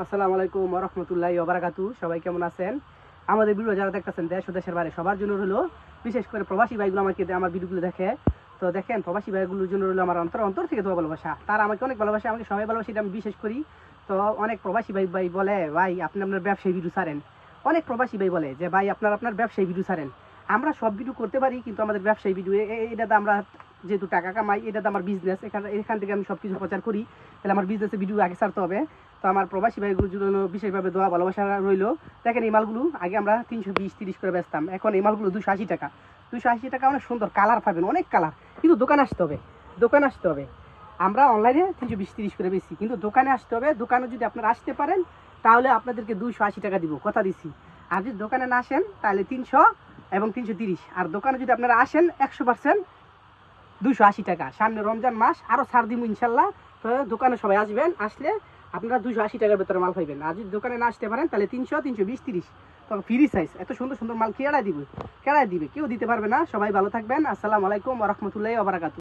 আসসালামু আলাইকুম ওয়া রাহমাতুল্লাহি ওয়া বারাকাতুহু। সবাই কেমন আছেন? আমাদের ভিডিও যারা দেখতেছেন দেশ ও দেশের বাইরে সবার জন্য হলো, বিশেষ করে প্রবাসী ভাইগুলো আমার ভিডিওগুলো দেখে। তো দেখেন, প্রবাসী ভাইগুলোর জন্য হলো আমার অন্তর থেকে দোয়া ভালোবাসা। তারা আমাকে অনেক ভালোবাসে, আমাকে সবাই ভালোবাসে, এটা আমি বিশেষ করি। তো অনেক প্রবাসী ভাই বলে, ভাই আপনি আপনার ব্যবসায়ী ভিডিও ছাড়েন। অনেক প্রবাসী ভাই বলে যে ভাই আপনার ব্যবসায়ী ভিডিও ছাড়েন। আমরা সব ভিডিও করতে পারি, কিন্তু আমাদের ব্যবসায়ী ভিডিও এটাতে আমরা যেহেতু টাকা কামাই, এটাতে আমার বিজনেস, এখান থেকে আমি সব কিছু প্রচার করি, তাহলে আমার বিজনেসের ভিডিও আগে ছাড়তে হবে। তো আমার প্রবাসী ভাইগুলোর জন্য বিশেষভাবে দোয়া ভালোবাসা রইল। দেখেন, এই মালগুলো আগে আমরা 320-30 করে বেচতাম, এখন এই মালগুলো 280 টাকা। 280 টাকা, অনেক সুন্দর কালার পাবেন, অনেক কালার। কিন্তু দোকানে আসতে হবে। আমরা অনলাইনে 320-30 করে বেশি, কিন্তু দোকানে আসতে হবে। দোকানে যদি আপনারা আসতে পারেন তাহলে আপনাদেরকে 280 টাকা দিব, কথা দিচ্ছি। আর যদি দোকানে না আসেন তাহলে 300 এবং 330। আর দোকানে যদি আপনারা আসেন 100% 280 টাকা। সামনে রমজান মাস, আরও ছাড় দিব ইনশাল্লাহ। তো দোকানে সবাই আসবেন, আসলে আপনারা 280 টাকার ভেতরে মাল পাইবেন। আর যদি দোকানে না আসতে পারেন তাহলে 300, 320, 30। তখন ফ্রি সাইজ, এত সুন্দর সুন্দর মাল কেড়াই দিবে, কেউ দিতে পারবে না। সবাই ভালো থাকবেন। আসসালামু আলাইকুম ওয়া রাহমাতুল্লাহি ওয়া বারাকাতুহু।